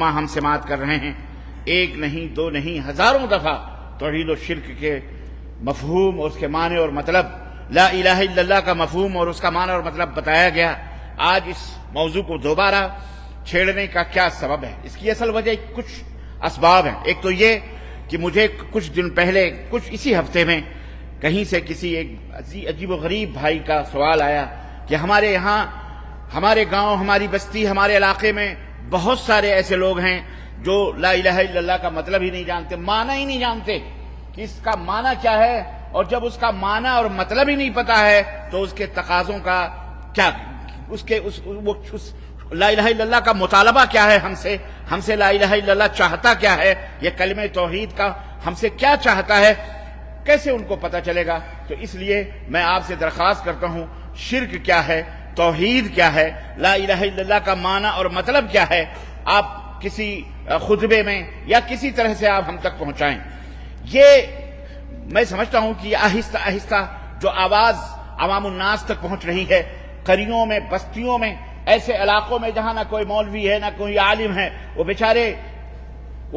علماء ہم سماعت کر رہے ہیں، ایک نہیں دو نہیں ہزاروں دفعہ توحید و شرک کے مفہوم اور اس کے معنی اور مطلب، لا الہ الا اللہ کا مفہوم اور اس کا معنی اور مطلب بتایا گیا۔ آج اس موضوع کو دوبارہ چھیڑنے کا کیا سبب ہے؟ اس کی اصل وجہ کچھ اسباب ہیں۔ ایک تو یہ کہ مجھے کچھ دن پہلے، کچھ اسی ہفتے میں کہیں سے کسی ایک عجیب و غریب بھائی کا سوال آیا کہ ہمارے یہاں، ہمارے گاؤں، ہماری بستی، ہمارے علاقے میں بہت سارے ایسے لوگ ہیں جو لا الہ الا اللہ کا مطلب ہی نہیں جانتے، معنی ہی نہیں جانتے کہ اس کا معنی کیا ہے، اور جب اس کا معنی اور مطلب ہی نہیں پتا ہے تو اس کے تقاضوں کا کیا، اس لا الہ الا اللہ کا مطالبہ کیا ہے ہم سے لا الہ الا اللہ چاہتا کیا ہے، یہ کلمہ توحید کا ہم سے کیا چاہتا ہے، کیسے ان کو پتہ چلے گا؟ تو اس لیے میں آپ سے درخواست کرتا ہوں، شرک کیا ہے، توحید کیا ہے، لا الہ الا اللہ کا معنی اور مطلب کیا ہے، آپ کسی خطبے میں یا کسی طرح سے آپ ہم تک پہنچائیں۔ یہ میں سمجھتا ہوں کہ آہستہ آہستہ جو آواز عوام الناس تک پہنچ رہی ہے، قریوں میں، بستیوں میں، ایسے علاقوں میں جہاں نہ کوئی مولوی ہے نہ کوئی عالم ہے، وہ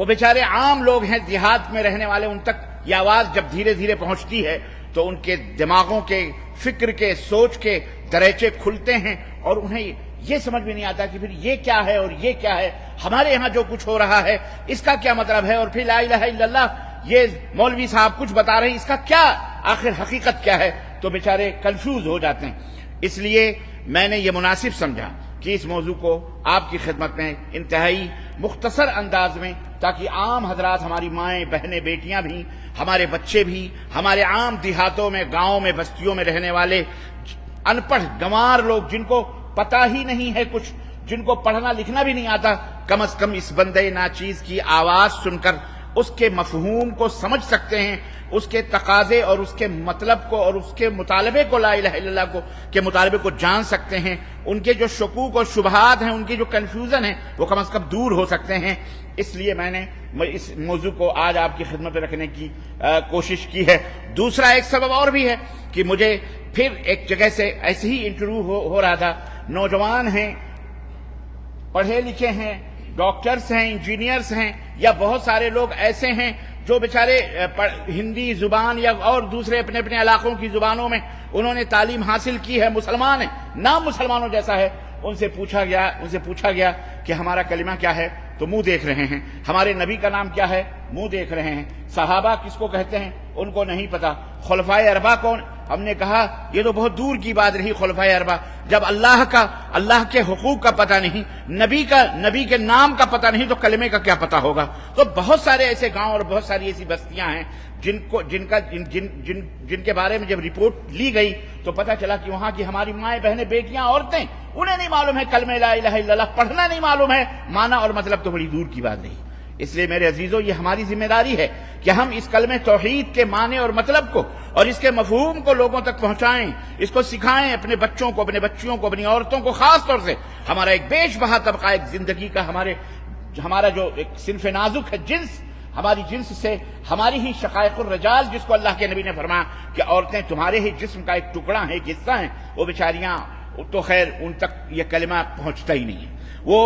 بیچارے عام لوگ ہیں، دیہات میں رہنے والے، ان تک یہ آواز جب دھیرے دھیرے پہنچتی ہے تو ان کے دماغوں کے، فکر کے، سوچ کے دریچے کھلتے ہیں، اور انہیں یہ سمجھ میں نہیں آتا کہ پھر یہ کیا ہے اور یہ کیا ہے، ہمارے یہاں جو کچھ ہو رہا ہے اس کا کیا مطلب ہے، اور پھر لا الہ الا اللہ یہ مولوی صاحب کچھ بتا رہے ہیں، اس کا کیا آخر حقیقت کیا ہے، تو بیچارے کنفیوز ہو جاتے ہیں۔ اس لیے میں نے یہ مناسب سمجھا کہ اس موضوع کو آپ کی خدمت میں انتہائی مختصر انداز میں، تاکہ عام حضرات، ہماری مائیں، بہنیں، بیٹیاں بھی، ہمارے بچے بھی، ہمارے عام دیہاتوں میں، گاؤں میں، بستیوں میں رہنے والے ان پڑھ گنوار لوگ، جن کو پتہ ہی نہیں ہے کچھ، جن کو پڑھنا لکھنا بھی نہیں آتا، کم از کم اس بندے ناچیز کی آواز سن کر اس کے مفہوم کو سمجھ سکتے ہیں، اس کے تقاضے اور اس کے مطلب کو اور اس کے مطالبے کو، لا الہ الا اللہ کے مطالبے کو جان سکتے ہیں، ان کے جو شکوک اور شبہات ہیں، ان کی جو کنفیوژن ہے، وہ کم از کم دور ہو سکتے ہیں۔ اس لیے میں نے اس موضوع کو آج آپ کی خدمت میں رکھنے کی کوشش کی ہے۔ دوسرا ایک سبب اور بھی ہے کہ مجھے پھر ایک جگہ سے ایسے ہی انٹرویو ہو رہا تھا، نوجوان ہیں، پڑھے لکھے ہیں، ڈاکٹرز ہیں، انجینئرز ہیں، یا بہت سارے لوگ ایسے ہیں جو بیچارے ہندی زبان یا اور دوسرے اپنے اپنے علاقوں کی زبانوں میں انہوں نے تعلیم حاصل کی ہے، مسلمان ہیں، نام مسلمانوں جیسا ہے۔ ان سے پوچھا گیا کہ ہمارا کلمہ کیا ہے، تو منہ دیکھ رہے ہیں۔ ہمارے نبی کا نام کیا ہے، منہ دیکھ رہے ہیں۔ صحابہ کس کو کہتے ہیں، ان کو نہیں پتا۔ خلفائے اربعہ کون؟ ہم نے کہا یہ تو بہت دور کی بات رہی، خلفائے اربعہ، جب اللہ کے حقوق کا پتہ نہیں، نبی کے نام کا پتہ نہیں، تو کلمے کا کیا پتہ ہوگا؟ تو بہت سارے ایسے گاؤں اور بہت ساری ایسی بستیاں ہیں جن کے بارے میں جب رپورٹ لی گئی تو پتہ چلا کہ وہاں کی ہماری مائیں، بہنیں، بیٹیاں، عورتیں، انہیں نہیں معلوم ہے کلمہ لا الہ الا اللہ، پڑھنا نہیں معلوم ہے، معنی اور مطلب تو بڑی دور کی بات رہی۔ اس لیے میرے عزیزو، یہ ہماری ذمہ داری ہے کہ ہم اس کلمہ توحید کے معنی اور مطلب کو اور اس کے مفہوم کو لوگوں تک پہنچائیں، اس کو سکھائیں، اپنے بچوں کو، اپنے بچیوں کو، اپنی عورتوں کو، خاص طور سے ہمارا ایک بیش بہا طبقہ، ایک زندگی کا ہمارا جو ایک صنف نازک ہے، جنس، ہماری جنس سے ہماری ہی شقائق الرجال، جس کو اللہ کے نبی نے فرمایا کہ عورتیں تمہارے ہی جسم کا ایک ٹکڑا ہے، ایک حصہ ہیں، وہ بیچاریاں تو خیر ان تک یہ کلمہ پہنچتا ہی نہیں ہے۔ وہ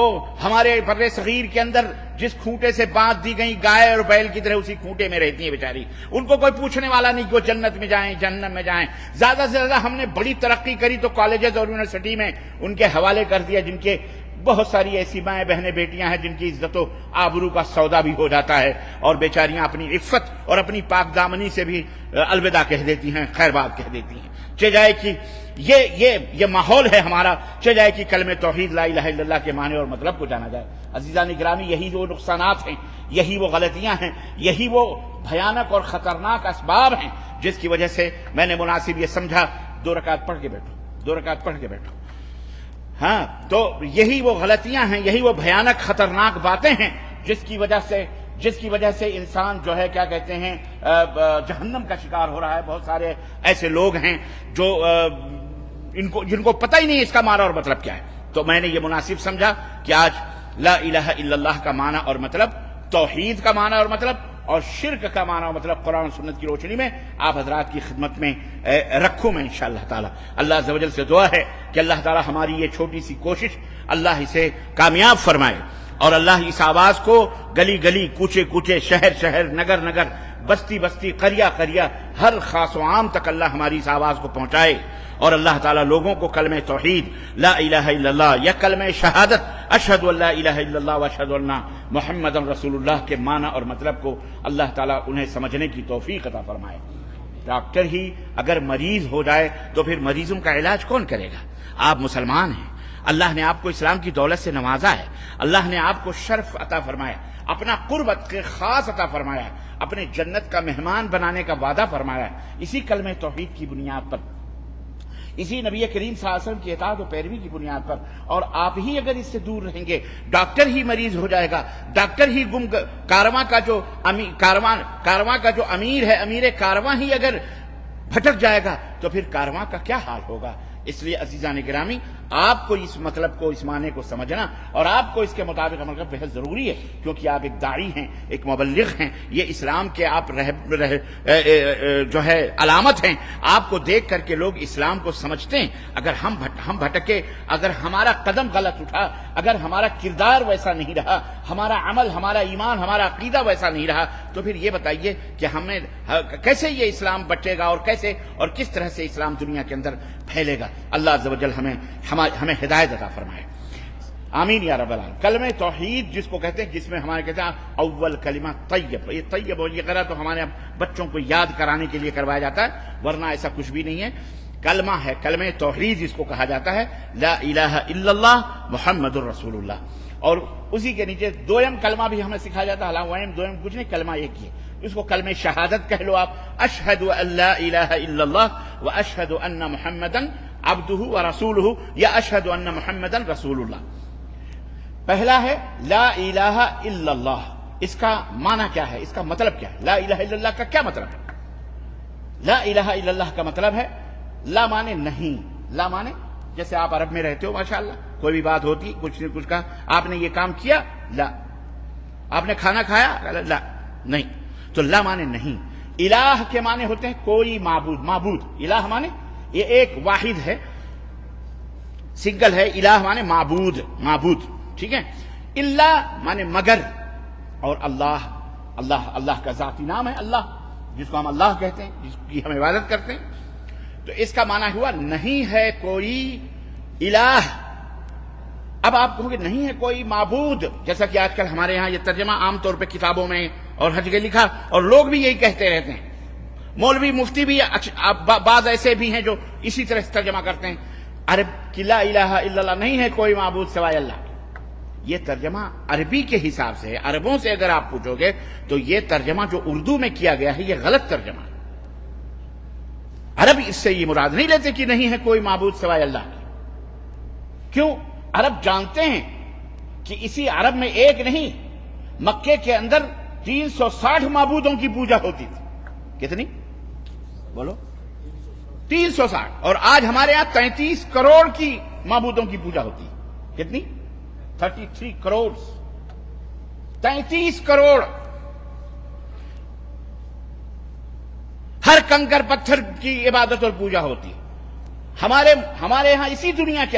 ہمارے بر صغیر کے اندر جس کھوٹے سے باندھ دی گئی گائے اور بیل کی طرح اسی کھوٹے میں رہتی ہیں بیچاری، ان کو کوئی پوچھنے والا نہیں کہ وہ جنت میں جائیں، جہنم میں جائیں۔ زیادہ سے زیادہ ہم نے بڑی ترقی کری تو کالجز اور یونیورسٹی میں ان کے حوالے کر دیا، جن کے بہت ساری ایسی مائیں، بہنیں، بیٹیاں ہیں جن کی عزت و آبرو کا سودا بھی ہو جاتا ہے، اور بیچاریاں اپنی عفت اور اپنی پاک دامنی سے بھی الوداع کہہ دیتی ہیں، خیر بات کہہ دیتی ہیں۔ چہ جائے کہ یہ ماحول ہے ہمارا، چہ جائے کہ کلمہ توحید لا الہ الا اللہ کے معنی اور مطلب کو جانا جائے۔ عزیزان گرامی، یہی وہ نقصانات ہیں، یہی وہ غلطیاں ہیں، یہی وہ بھیانک اور خطرناک اسباب ہیں جس کی وجہ سے میں نے مناسب یہ سمجھا 2 رکعت پڑھ کے بیٹھو۔ ہاں، تو یہی وہ غلطیاں ہیں، یہی وہ بھیانک خطرناک باتیں ہیں جس کی وجہ سے انسان جو ہے کیا کہتے ہیں جہنم کا شکار ہو رہا ہے۔ بہت سارے ایسے لوگ ہیں جو جن کو پتہ ہی نہیں اس کا معنی اور مطلب کیا ہے۔ تو میں نے یہ مناسب سمجھا کہ آج لا الہ الا اللہ کا معنی اور مطلب، توحید کا معنی اور مطلب، اور شرک کا معنی اور مطلب قرآن و سنت کی روشنی میں آپ حضرات کی خدمت میں رکھوں میں انشاءاللہ تعالی۔ اللہ عز و جل سے دعا ہے کہ اللہ تعالی ہماری یہ چھوٹی سی کوشش اللہ اسے کامیاب فرمائے۔ اور اللہ اس آواز کو گلی گلی، کوچے کوچے، شہر شہر، نگر نگر، بستی بستی، قریہ قریہ، ہر خاص و عام تک اللہ ہماری اس آواز کو پہنچائے، اور اللہ تعالیٰ لوگوں کو کلمہ توحید لا الہ الا اللہ یا کلمہ شہادت اشہد ان لا الہ الا اللہ و اشہد ان محمد رسول اللہ کے معنی اور مطلب کو اللہ تعالیٰ انہیں سمجھنے کی توفیق عطا فرمائے۔ ڈاکٹر ہی اگر مریض ہو جائے تو پھر مریضوں کا علاج کون کرے گا؟ آپ مسلمان ہیں، اللہ نے آپ کو اسلام کی دولت سے نوازا ہے، اللہ نے آپ کو شرف عطا فرمایا، اپنا قربت کے خاص عطا فرمایا، اپنے جنت کا مہمان بنانے کا وعدہ فرمایا، اسی کلمہ توحید کی بنیاد پر، اسی نبی کریم صلی اللہ علیہ وسلم کی اطاعت و پیروی کی بنیاد پر، اور آپ ہی اگر اس سے دور رہیں گے، ڈاکٹر ہی مریض ہو جائے گا، ڈاکٹر ہی کارواں کا جو امیر ہے، امیر کارواں ہی اگر بھٹک جائے گا تو پھر کارواں کا کیا حال ہوگا؟ اس لیے عزیزان گرامی، آپ کو اس مطلب کو، اس معنی کو سمجھنا اور آپ کو اس کے مطابق عمل کرنا بہت ضروری ہے، کیونکہ آپ ایک داعی ہیں، ایک مبلغ ہیں، یہ اسلام کے آپ جو ہے علامت ہیں، آپ کو دیکھ کر کے لوگ اسلام کو سمجھتے ہیں۔ اگر ہم بھٹکے، اگر ہمارا قدم غلط اٹھا، اگر ہمارا کردار ویسا نہیں رہا، ہمارا عمل، ہمارا ایمان، ہمارا عقیدہ ویسا نہیں رہا، تو پھر یہ بتائیے کہ ہمیں کیسے یہ اسلام بچے گا، اور کیسے اور کس طرح سے اسلام دنیا کے اندر پھیلے گا؟ اللہ عز و جل ہمیں ہدایت عطا فرمائے، آمین یا رب العالمین۔ کلمہ توحید جس کو کہتے ہیں، جس میں ہمارے کہتے ہیں اول کلمہ طیب، یہ طیب اور یہ قرأ تو ہمارے بچوں کو یاد کرانے کے لیے کروایا جاتا ہے، ورنہ ایسا کچھ بھی نہیں ہے۔ کلمہ ہے، کلمہ توحید جس کو کہا جاتا ہے، لا الہ الا اللہ محمد الرسول اللہ، اور اسی کے نیچے دویم کلمہ بھی ہمیں سکھایا جاتا ہے، حالانکہ دویم کچھ نہیں، کلمہ ایک ہی ہے، اس کو کلمہ شہادت کہہ لو آپ، اشہد ان لا الہ الا اللہ و اشہد ان محمدن عبدہ و رسولہ، یا اشہد ان محمدن رسول اللہ۔ پہلا ہے لا الہ الا اللہ، اس کا معنی کیا ہے، اس کا مطلب کیا ہے؟ لا الہ الا اللہ کا کیا مطلب ہے؟ لا الہ الا اللہ کا مطلب ہے، لا مانے نہیں، لا مانے جیسے آپ عرب میں رہتے ہو، ماشاءاللہ کوئی بھی بات ہوتی، کچھ نہیں کچھ کہا، آپ نے یہ کام کیا، لا، آپ نے کھانا کھایا، لا، نہیں، تو لا مانے نہیں۔ الہ کے معنی ہوتے ہیں کوئی معبود، معبود، الہ مانے یہ ایک واحد ہے، سنگل ہے، الہ مانے معبود، معبود، ٹھیک ہے۔ اللہ مانے مگر، اور اللہ، اللہ کا ذاتی نام ہے اللہ، جس کو ہم اللہ کہتے ہیں، جس کی ہم عبادت کرتے ہیں، تو اس کا معنی ہوا نہیں ہے کوئی الہ۔ اب آپ کہو گے نہیں ہے کوئی معبود، جیسا کہ آج کل ہمارے ہاں یہ ترجمہ عام طور پہ کتابوں میں اور ہر جگہ لکھا، اور لوگ بھی یہی کہتے رہتے ہیں، مولوی مفتی بھی، بعض ایسے بھی ہیں جو اسی طرح سے ترجمہ کرتے ہیں، عرب کی لا الہ الا اللہ، نہیں ہے کوئی معبود سوائے اللہ۔ یہ ترجمہ عربی کے حساب سے ہے، عربوں سے اگر آپ پوچھو گے تو یہ ترجمہ جو اردو میں کیا گیا ہے یہ غلط ترجمہ ہے۔ عرب اس سے یہ مراد نہیں لیتے کہ نہیں ہے کوئی معبود سوائے اللہ کی۔ کیوں؟ عرب جانتے ہیں کہ اسی عرب میں ایک نہیں، مکے کے اندر 360 معبودوں کی پوجا ہوتی تھی۔ کتنی؟ بولو، 360، اور آج ہمارے یہاں 33 کروڑ کی معبودوں کی پوجا ہوتی ہے۔ کتنی؟ 33 کروڑ، 33 کروڑ، ہر کنکر پتھر کی عبادت اور پوجا ہوتی ہے۔ ہمارے ہاں اسی دنیا کے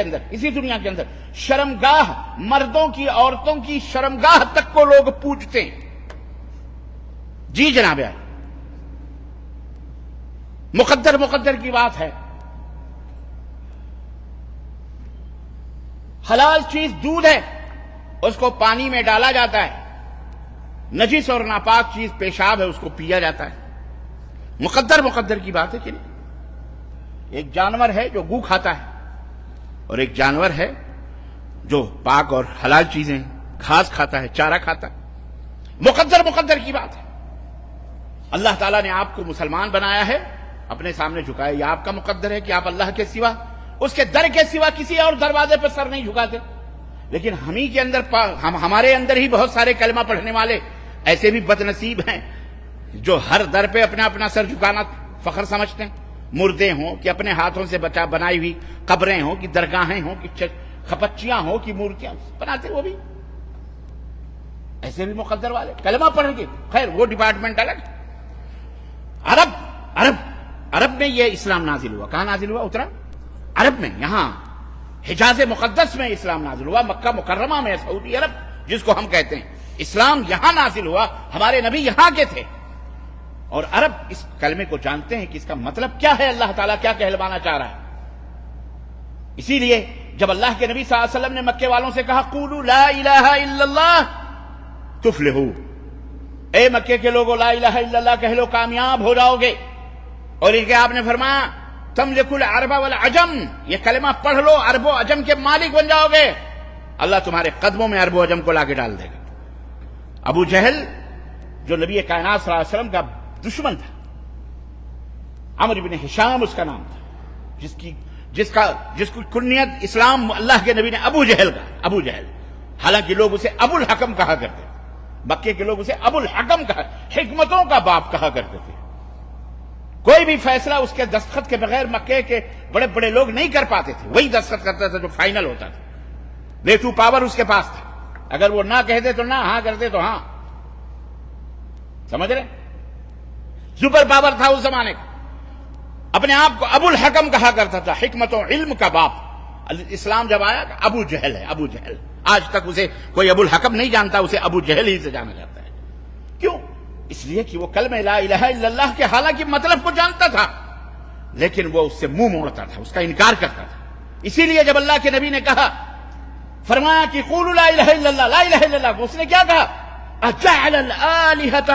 اندر شرمگاہ، مردوں کی، عورتوں کی شرمگاہ تک کو لوگ پوجتے ہیں۔ جی جناب، مقدر کی بات ہے۔ حلال چیز دودھ ہے، اس کو پانی میں ڈالا جاتا ہے، نجس اور ناپاک چیز پیشاب ہے، اس کو پیا جاتا ہے۔ مقدر کی بات ہے کہ نہیں؟ ایک جانور ہے جو گو کھاتا ہے، اور ایک جانور ہے جو پاک اور حلال چیزیں، گھاس کھاتا ہے، چارہ کھاتا ہے۔ مقدر کی بات ہے۔ اللہ تعالیٰ نے آپ کو مسلمان بنایا ہے، اپنے سامنے جھکایا، یہ آپ کا مقدر ہے کہ آپ اللہ کے سوا، اس کے در کے سوا کسی اور دروازے پر سر نہیں جھکاتے۔ لیکن ہمارے اندر ہی بہت سارے کلمہ پڑھنے والے ایسے بھی بد نصیب ہیں جو ہر در پہ اپنا سر جھکانا فخر سمجھتے ہیں، مردے ہوں کہ اپنے ہاتھوں سے بنائی ہوئی قبریں ہوں کہ درگاہیں ہوں کہ کھپچیاں ہوں کہ مورتیاں بناتے، وہ بھی ایسے بھی مقدر والے کلمہ پڑھ کے، خیر وہ ڈپارٹمنٹ الگ۔ عرب میں یہ اسلام نازل ہوا، کہاں نازل ہوا؟ اترا عرب میں، یہاں حجاز مقدس میں اسلام نازل ہوا، مکہ مکرمہ میں، سعودی عرب جس کو ہم کہتے ہیں. اسلام یہاں نازل ہوا, ہمارے نبی یہاں کے تھے, اور عرب اس کلمے کو جانتے ہیں کہ اس کا مطلب کیا ہے, اللہ تعالیٰ کیا کہلوانا چاہ رہا ہے. اسی لیے جب اللہ کے نبی صلی اللہ علیہ وسلم نے مکے والوں سے کہا قولوا لا الہ الا اللہ تفلحوا, اے مکے کے لوگوں لا الہ الا اللہ کہہ لو کامیاب ہو جاؤ گے. اور ان کے آپ نے فرمایا تملک العرب والعجم, یہ کلمہ پڑھ لو عرب و عجم کے مالک بن جاؤ گے, اللہ تمہارے قدموں میں عرب و عجم کو لا کے ڈال دے گا. ابو جہل جو نبی کائنات صلی اللہ علیہ وسلم کا دشمن تھا, عمرو بن ہشام اس کا نام تھا, جس کی کنیت اسلام اللہ کے نبی نے ابو جہل کا, ابو جہل, حالانکہ لوگ اسے ابو الحکم کہا کرتے, مکے کے لوگ اسے ابو الحکم کہا, حکمتوں کا باپ کہا کرتے تھے. کوئی بھی فیصلہ اس کے دستخط کے بغیر مکے کے بڑے بڑے لوگ نہیں کر پاتے تھے, وہی دستخط کرتا تھا جو فائنل ہوتا تھا. ویٹو پاور اس کے پاس تھا, اگر وہ نہ کہتے تو نہ, ہاں کرتے تو ہاں. سمجھ رہے, سپر پاور تھا اس زمانے کا. اپنے آپ کو ابو الحکم کہا کرتا تھا, حکمت و علم کا باپ. اسلام جب آیا کہ ابو جہل ہے, ابو جہل. آج تک اسے کوئی ابو الحکم نہیں جانتا, اسے ابو جہل ہی سے جانا جاتا ہے. کیوں؟ اس لیے کہ وہ کلمہ لا الہ الا اللہ کے حالانکہ مطلب کو جانتا تھا, لیکن وہ اس سے منہ موڑتا تھا, اس کا انکار کرتا تھا. اسی لیے جب اللہ کے نبی نے کہا, فرمایا کہ قولوا لا الہ الا اللہ, لا الہ الا اللہ, اس نے کیا کہا, اجعل الآلہۃ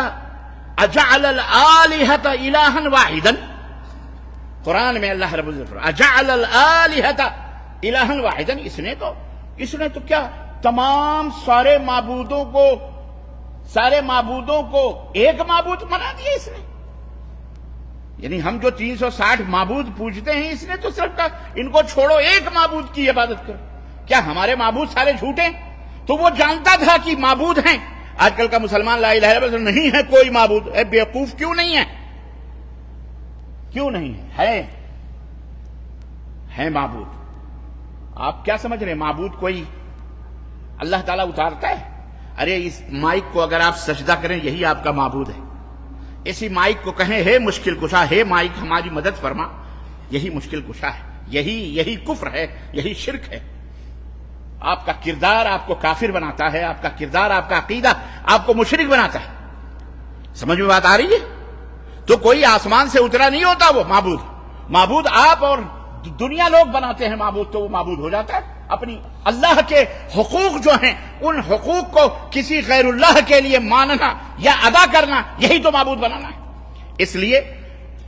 الہا واحدا. قرآن میں اللہ رب العزت اجعل الآلہۃ الہا واحدا, اس نے تو کیا تمام سارے معبودوں کو ایک معبود بنا دیا اس نے. یعنی ہم جو 360 معبود پوجتے ہیں, اس نے تو صرف کہا ان کو چھوڑو, ایک معبود کی عبادت کرو. کیا ہمارے معبود سارے جھوٹے؟ تو وہ جانتا تھا کہ معبود ہیں. آج کل کا مسلمان لا الہ الا اللہ نہیں ہے کوئی معبود. اے بیوقوف, کیوں نہیں ہے؟ کیوں نہیں ہے؟ ہے معبود. آپ کیا سمجھ رہے ہیں معبود کوئی اللہ تعالیٰ اتارتا ہے؟ ارے اس مائک کو اگر آپ سجدہ کریں یہی آپ کا معبود ہے. اسی مائک کو کہیں ہے مشکل کشا, ہے مائک ہماری مدد فرما, یہی مشکل کشا ہے. یہی کفر ہے, یہی شرک ہے. آپ کا کردار آپ کو کافر بناتا ہے, آپ کا کردار آپ کا عقیدہ آپ کو مشرک بناتا ہے. سمجھ میں بات آ رہی ہے؟ تو کوئی آسمان سے اترا نہیں ہوتا وہ معبود آپ اور دنیا لوگ بناتے ہیں معبود, تو وہ معبود ہو جاتا ہے. اپنی اللہ کے حقوق جو ہیں ان حقوق کو کسی غیر اللہ کے لیے ماننا یا ادا کرنا, یہی تو معبود بنانا ہے. اس لیے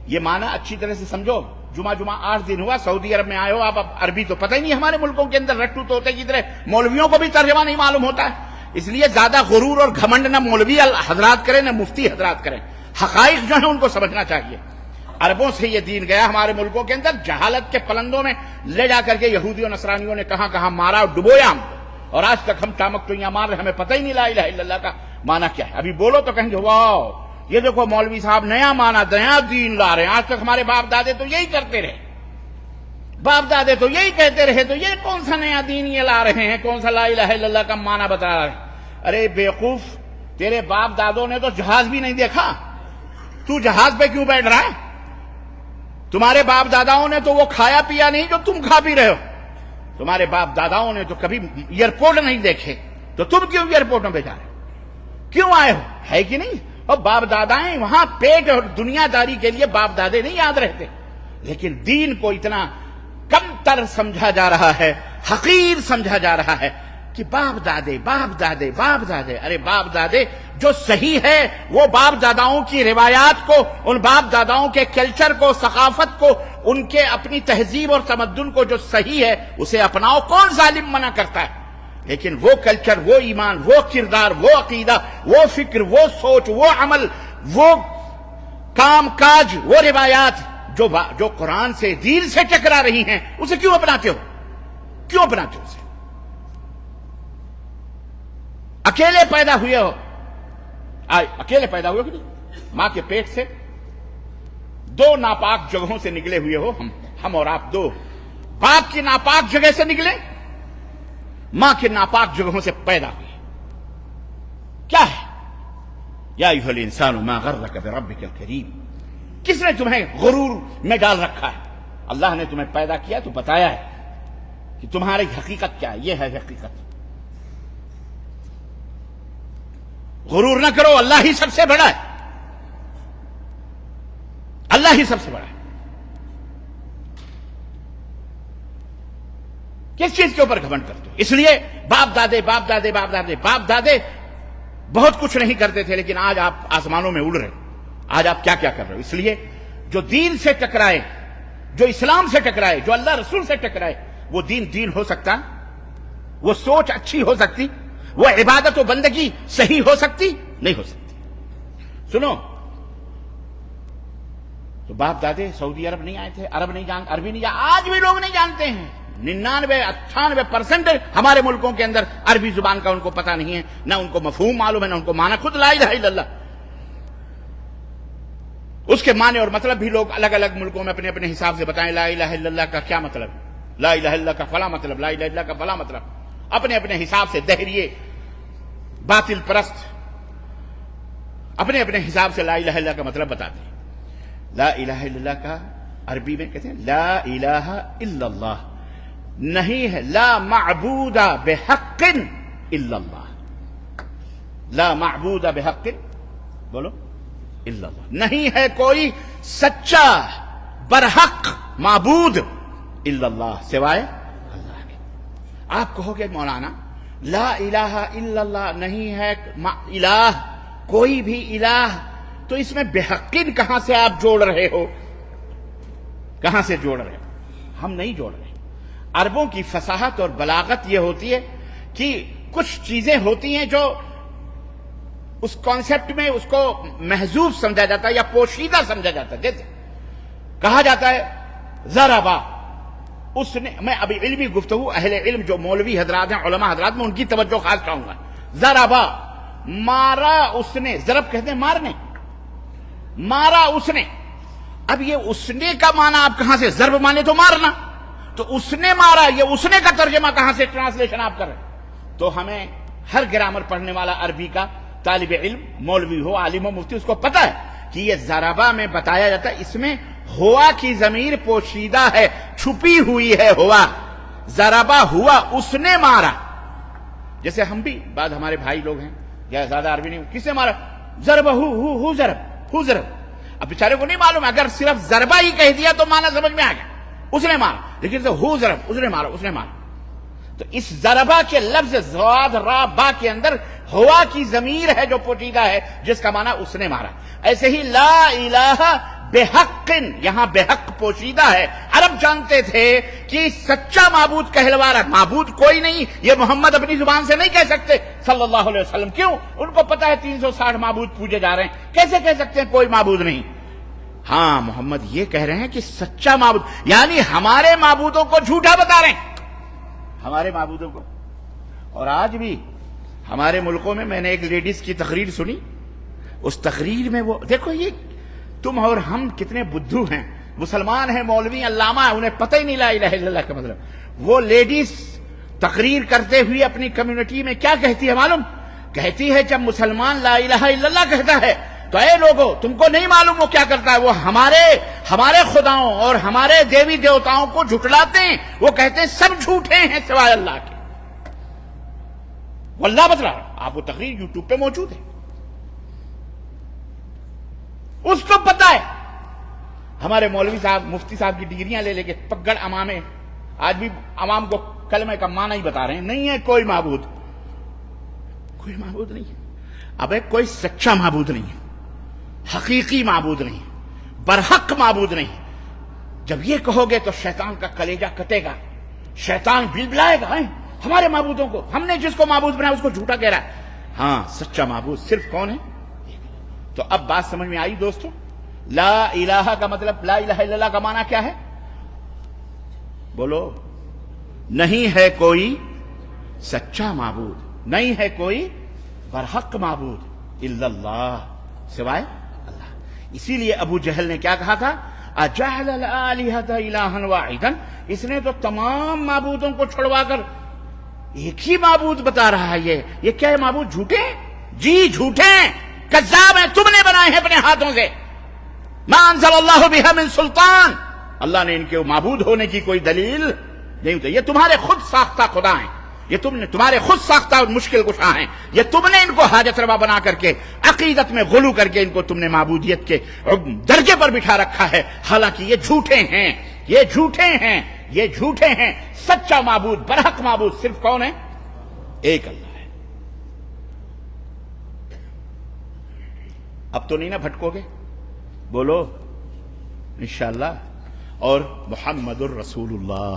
یہ معنی اچھی طرح سے سمجھو. جمعہ 8 دن ہوا, سعودی عرب میں آئے ہو آپ, اب عربی تو پتہ ہی نہیں. ہمارے ملکوں کے اندر رٹو تو ہوتے کی طرح مولویوں کو بھی ترجمہ نہیں معلوم ہوتا ہے. اس لیے زیادہ غرور اور گھمنڈ نہ مولوی حضرات کریں نہ مفتی حضرات کریں. حقائق جو ہیں ان کو سمجھنا چاہیے. عربوں سے یہ دین گیا ہمارے ملکوں کے اندر, جہالت کے پلندوں میں لے جا کر کے یہودی اور نصرانیوں نے کہاں کہاں مارا اور ڈبویا ہم کو, اور آج تک ہم ٹامک ٹوئیاں مار رہے, ہمیں پتہ ہی نہیں لا الہ الا اللہ کا معنی کیا ہے. ابھی بولو تو کہیں گے واو یہ دیکھو مولوی صاحب نیا معنی نیا دین لا رہے ہیں. آج تک ہمارے باپ دادے تو یہی کرتے رہے, باپ دادے تو یہی کہتے رہے, تو یہ کون سا نیا دین یہ لا رہے ہیں, کون سا لا الہ الا اللہ کا معنی بتا رہے ہیں. ارے بیوقوف, تیرے باپ دادوں نے تو جہاز بھی نہیں دیکھا, تو جہاز پہ کیوں بیٹھ رہا ہے؟ تمہارے باپ داداؤں نے تو وہ کھایا پیا نہیں جو تم کھا پی رہے ہو. تمہارے باپ داداؤں نے تو کبھی ایئرپورٹ نہیں دیکھے, تو تم کیوں ایئرپورٹوں پہ جا رہے ہو؟ کیوں آئے ہو؟ ہے کہ نہیں؟ اور باپ دادائیں وہاں پیٹ اور دنیا داری کے لیے باپ دادے نہیں یاد رہتے. لیکن دین کو اتنا کم تر سمجھا جا رہا ہے, حقیر سمجھا جا رہا ہے کہ باپ دادے. ارے باپ دادے جو صحیح ہے وہ باپ داداؤں کی روایات کو, ان باپ داداؤں کے کلچر کو, ثقافت کو, ان کے اپنی تہذیب اور تمدن کو جو صحیح ہے اسے اپناؤ. کون ظالم منع کرتا ہے؟ لیکن وہ کلچر, وہ ایمان, وہ کردار, وہ عقیدہ, وہ فکر, وہ سوچ, وہ عمل, وہ کام کاج, وہ روایات جو قرآن سے دین سے ٹکرا رہی ہیں, اسے کیوں اپناتے ہو؟ کیوں اپناتے ہو اسے؟ اکیلے پیدا ہوئے ہو, اکیلے پیدا ہوئے کہ نہیں؟ ماں کے پیٹ سے 2 ناپاک جگہوں سے نکلے ہوئے ہو. ہم اور آپ 2 باپ کی ناپاک جگہ سے نکلے, ماں کے ناپاک جگہوں سے پیدا ہوئے. کیا ہے؟ یا ایھا الانسان ما غرک بربک الکریم. کس نے تمہیں غرور میں ڈال رکھا ہے؟ اللہ نے تمہیں پیدا کیا تو بتایا ہے کہ تمہاری حقیقت کیا ہے. یہ ہے حقیقت. غرور نہ کرو، اللہ ہی سب سے بڑا ہے، اللہ ہی سب سے بڑا ہے۔ کس چیز کے اوپر گھمنڈ کرتے ہو؟ اس لیے باپ دادے باپ دادے باپ دادے باپ دادے بہت کچھ نہیں کرتے تھے، لیکن آج آپ آسمانوں میں اڑ رہے، آج آپ کیا کیا کر رہے ہو؟ اس لیے جو دین سے ٹکرائے، جو اسلام سے ٹکرائے، جو اللہ رسول سے ٹکرائے، وہ دین ہو سکتا، وہ سوچ اچھی ہو سکتی، وہ عبادت و بندگی صحیح ہو سکتی؟ نہیں ہو سکتی۔ سنو، تو باپ دادے سعودی عرب نہیں آئے تھے، عربی نہیں جانتے، آج بھی لوگ نہیں جانتے ہیں۔ 99-98% ہمارے ملکوں کے اندر عربی زبان کا ان کو پتہ نہیں ہے، نہ ان کو مفہوم معلوم ہے، نہ ان کو معنی۔ خود لا الہ الا اللہ، اس کے معنی اور مطلب بھی لوگ الگ الگ ملکوں میں اپنے اپنے حساب سے بتائیں۔ لا الہ الا اللہ کا کیا مطلب، لا الہ الا اللہ کا فلاں مطلب، لا الہ الا اللہ کا فلاں مطلب، اپنے اپنے حساب سے دہریے باطل پرست اپنے اپنے حساب سے لا الہ الا اللہ کا مطلب بتاتے ہیں۔ لا الہ الا اللہ کا عربی میں کہتے ہیں لا الہ الا اللہ، نہیں ہے لا معبود بحق الا اللہ، لا معبود بحق، بولو، الا اللہ، نہیں ہے کوئی سچا برحق معبود الا اللہ، سوائے اللہ کے۔ آپ کہو گے مولانا لا الہ الا اللہ نہیں ہے الہ، کوئی بھی الہ، تو اس میں بحقین کہاں سے آپ جوڑ رہے ہو؟ کہاں سے جوڑ رہے ہو؟ ہم نہیں جوڑ رہے۔ عربوں کی فصاحت اور بلاغت یہ ہوتی ہے کہ کچھ چیزیں ہوتی ہیں جو اس کانسیپٹ میں اس کو محذوف سمجھا جاتا ہے یا پوشیدہ سمجھا جاتا ہے۔ جیسے کہا جاتا ہے ضربا، اس نے، میں ابھی علمی گفتگو اہل علم جو مولوی حضرات ہیں، علماء حضرات، میں ان کی توجہ خاص چاہوں گا۔ ضربا، مارا اس نے، ضرب کہتے ہیں مارنے، مارا اس نے۔ اب یہ اس نے کا معنی آپ کہاں سے، ضرب مانے تو مارنا، تو اس نے مارا، یہ اس نے کا ترجمہ کہاں سے ٹرانسلیشن آپ کر رہے ہیں؟ تو ہمیں ہر گرامر پڑھنے والا عربی کا طالب علم، مولوی ہو، عالم ہو، مفتی، اس کو پتا ہے کہ یہ ضربہ میں بتایا جاتا ہے، اس میں ہوا کی ضمیر پوشیدہ ہے، چھپی ہوئی ہے ہوا، ضربہ ہوا، اس نے مارا۔ جیسے ہم بھی بعد ہمارے بھائی لوگ ہیں یا زیادہ عربی نہیں، کس نے مارا؟ ضربہ ہو ضرب۔ اب بیچارے کو نہیں معلوم، اگر صرف ضربہ ہی کہہ دیا تو معنی سمجھ میں آ گیا، اس نے مارا، لیکن ہو ضرب، اس نے مارا۔ تو اس ضربہ کے لفظ زواد را با کے اندر ہوا کی ضمیر ہے جو پوشیدہ ہے، جس کا معنی اس نے مارا۔ ایسے ہی لا الہ بحق، یہاں بحق پوشیدہ ہے۔ عرب جانتے تھے کہ سچا معبود کہلوارا، معبود کوئی نہیں، یہ محمد اپنی زبان سے نہیں کہہ سکتے صلی اللہ علیہ وسلم۔ کیوں؟ ان کو پتا ہے 360 معبود پوجے جا رہے ہیں، کیسے کہہ سکتے ہیں کوئی معبود نہیں؟ ہاں، محمد یہ کہہ رہے ہیں کہ سچا معبود، یعنی ہمارے معبودوں کو جھوٹا بتا رہے ہیں، ہمارے معبودوں کو۔ اور آج بھی ہمارے ملکوں میں نے ایک لیڈیز کی تقریر سنی، اس تقریر میں وہ دیکھو، یہ تم اور ہم کتنے بدھو ہیں، مسلمان ہیں، مولوی، علامہ ہیں، انہیں پتہ ہی نہیں لا الہ الا اللہ کا مطلب۔ وہ لیڈیز تقریر کرتے ہوئے اپنی کمیونٹی میں کیا کہتی ہے معلوم؟ کہتی ہے جب مسلمان لا الہ الا اللہ کہتا ہے تو اے لوگو، تم کو نہیں معلوم وہ کیا کرتا ہے؟ وہ ہمارے خداؤں اور ہمارے دیوی دیوتاؤں کو جھٹلاتے ہیں، وہ کہتے ہیں سب جھوٹے ہیں سوائے اللہ کے۔ واللہ بتلا رہا، آپ وہ تقریر یوٹیوب پہ موجود ہے، اس کو پتا ہے۔ ہمارے مولوی صاحب، مفتی صاحب کی ڈگریاں لے کے پگڑ امامے آج بھی عوام کو کلمے کا معنی ہی بتا رہے ہیں، نہیں ہے کوئی معبود، کوئی معبود نہیں ہے۔ اب ایک کوئی سچا معبود نہیں ہے، حقیقی معبود نہیں، برحق معبود نہیں۔ جب یہ کہو گے تو شیطان کا کلیجہ کٹے گا، شیطان بلبلائے گا، ہمارے معبودوں کو، ہم نے جس کو معبود بنایا اس کو جھوٹا کہہ رہا ہے۔ ہاں، سچا معبود صرف کون ہے؟ تو اب بات سمجھ میں آئی دوستو؟ لا الہ کا مطلب، لا الہ الا اللہ کا معنی کیا ہے؟ بولو، نہیں ہے کوئی سچا معبود، نہیں ہے کوئی برحق معبود الا اللہ، سوائے اللہ۔ اسی لیے ابو جہل نے کیا کہا تھا؟ اجعل الآلہۃ الہا واحدا، اس نے تو تمام معبودوں کو چھڑوا کر ایک ہی معبود بتا رہا ہے۔ یہ کیا ہے؟ معبود جھوٹے ہیں؟ جی جھوٹے ہیں، کذاب ہیں، تم نے بنائے ہیں اپنے ہاتھوں سے۔ ما انزل اللہ بہا من سلطان، اللہ نے ان کے معبود ہونے کی کوئی دلیل نہیں ہوتی، یہ تمہارے خود ساختہ خدا ہیں، یہ تم نے تمہارے خود ساختہ اور مشکل کشاں ہیں، یہ تم نے ان کو حاجت روا بنا کر کے عقیدت میں غلو کر کے ان کو تم نے معبودیت کے درجے پر بٹھا رکھا ہے، حالانکہ یہ جھوٹے ہیں، یہ جھوٹے ہیں، یہ جھوٹے ہیں۔ سچا معبود، برحق معبود صرف کون ہے؟ ایک اللہ ہے۔ اب تو نہیں نا بھٹکو گے؟ بولو انشاءاللہ۔ اور محمد الرسول اللہ،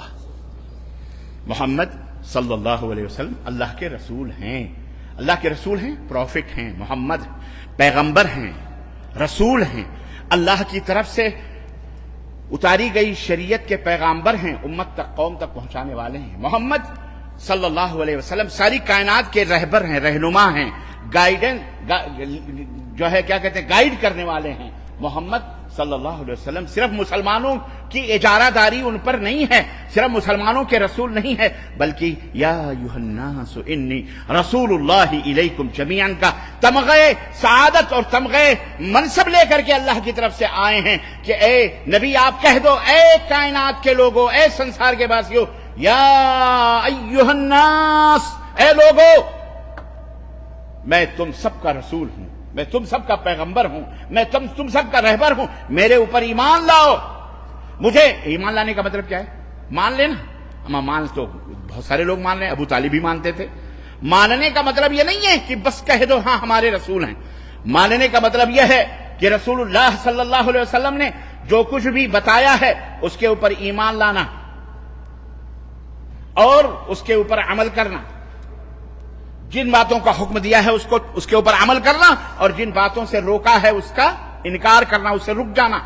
محمد صلی اللہ علیہ وسلم اللہ کے رسول ہیں، اللہ کے رسول ہیں، پروفٹ ہیں، محمد پیغمبر ہیں، رسول ہیں، اللہ کی طرف سے اتاری گئی شریعت کے پیغامبر ہیں، امت تک، قوم تک پہنچانے والے ہیں۔ محمد صلی اللہ علیہ وسلم ساری کائنات کے رہبر ہیں، رہنما ہیں، جو ہے کیا کہتے ہیں، گائیڈ کرنے والے ہیں۔ محمد صلی اللہ علیہ وسلم صرف مسلمانوں کی اجارہ داری ان پر نہیں ہے، صرف مسلمانوں کے رسول نہیں ہے، بلکہ یا ایھا الناس انی رسول اللہ الیکم جمیعا کا تمغے سعادت اور تمغے منصب لے کر کے اللہ کی طرف سے آئے ہیں کہ اے نبی آپ کہہ دو، اے کائنات کے لوگوں، اے سنسار کے باسیوں، یا ایھا الناس، اے لوگوں، میں تم سب کا رسول ہوں، میں تم سب کا پیغمبر ہوں، میں تم سب کا رہبر ہوں، میرے اوپر ایمان لاؤ۔ مجھے ایمان لانے کا مطلب کیا ہے؟ مان لینا۔ اما مان تو بہت سارے لوگ مان رہے ہیں، ابو طالب بھی مانتے تھے۔ ماننے کا مطلب یہ نہیں ہے کہ بس کہہ دو ہاں ہمارے رسول ہیں، ماننے کا مطلب یہ ہے کہ رسول اللہ صلی اللہ علیہ وسلم نے جو کچھ بھی بتایا ہے اس کے اوپر ایمان لانا اور اس کے اوپر عمل کرنا، جن باتوں کا حکم دیا ہے اس کے اوپر عمل کرنا، اور جن باتوں سے روکا ہے اس کا انکار کرنا، اس سے رک جانا،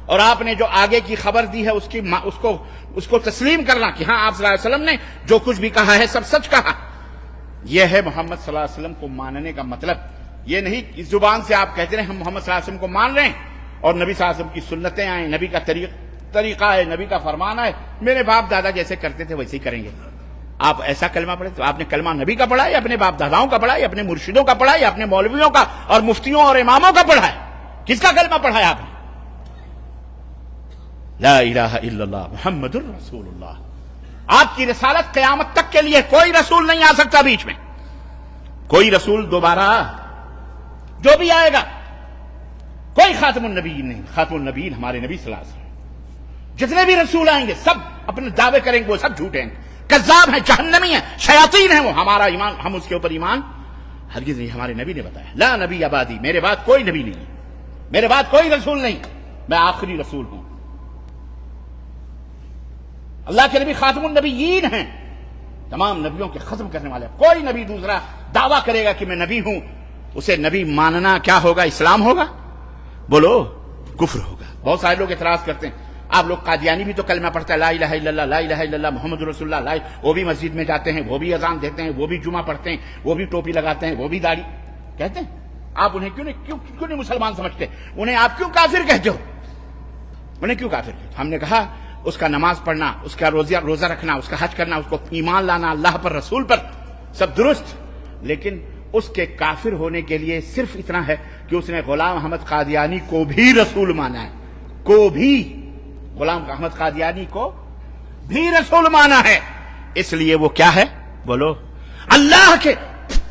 اور آپ نے جو آگے کی خبر دی ہے اس کو تسلیم کرنا کہ ہاں آپ صلی اللہ علیہ وسلم نے جو کچھ بھی کہا ہے سب سچ کہا۔ یہ ہے محمد صلی اللہ علیہ وسلم کو ماننے کا مطلب۔ یہ نہیں اس زبان سے آپ کہتے رہے ہم محمد صلی اللہ علیہ وسلم کو مان رہے ہیں اور نبی صلی اللہ علیہ وسلم کی سنتیں آئیں، نبی کا طریقہ ہے، نبی کا فرمان ہے، میرے باپ دادا جیسے کرتے تھے ویسے ہی کریں گے۔ آپ ایسا کلمہ پڑھے تو آپ نے کلمہ نبی کا پڑھا یا اپنے باپ داداؤں کا پڑھا یا اپنے مرشدوں کا پڑھا یا اپنے مولویوں کا اور مفتیوں اور اماموں کا پڑھا ہے؟ کس کا کلمہ پڑھا ہے آپ نے؟ لا الہ الا اللہ محمد الرسول اللہ۔ آپ کی رسالت قیامت تک کے لیے کوئی رسول نہیں آ سکتا بیچ میں، کوئی رسول دوبارہ جو بھی آئے گا، کوئی خاتم النبیین نہیں۔ خاتم النبیین ہمارے نبی صلی اللہ علیہ وسلم۔ جتنے بھی رسول آئیں گے سب اپنے دعوے کریں گے، وہ سب جھوٹے ہیں، کذاب ہیں، جہنمی ہیں، شیاطین ہیں وہ۔ ہمارا ایمان، ہم اس کے اوپر ایمان ہرگز نہیں۔ ہمارے نبی نے بتایا لا نبی بعدی، میرے بعد کوئی نبی نہیں، میرے بعد کوئی رسول نہیں، میں آخری رسول ہوں۔ اللہ کے نبی خاتم النبیین ہیں، تمام نبیوں کے ختم کرنے والے۔ کوئی نبی دوسرا دعویٰ کرے گا کہ میں نبی ہوں، اسے نبی ماننا کیا ہوگا؟ اسلام ہوگا؟ بولو کفر ہوگا۔ بہت سارے لوگ اعتراض کرتے ہیں، آپ لوگ قادیانی بھی تو کلمہ پڑھتا ہے لا الہ الا اللہ، لا الہ الا اللہ محمد رسول اللہ، وہ بھی مسجد میں جاتے ہیں، وہ بھی اذان دیتے ہیں، وہ بھی جمعہ پڑھتے ہیں، وہ بھی ٹوپی لگاتے ہیں، وہ بھی داڑھی کہتے ہیں۔ آپ انہیں کیوں نہیں مسلمان سمجھتے؟ انہیں آپ کیوں کافر کہتے ہو؟ انہیں کیوں کافر کہتے؟ ہم نے کہا اس کا نماز پڑھنا، اس کا روزہ رکھنا، اس کا حج کرنا، اس کو ایمان لانا اللہ پر، رسول پر، سب درست، لیکن اس کے کافر ہونے کے لیے صرف اتنا ہے کہ اس نے غلام احمد قادیانی کو بھی رسول مانا ہے، کو بھی، غلام احمد قادیانی کو بھی رسول مانا ہے۔ اس لیے وہ کیا ہے؟ بولو اللہ کے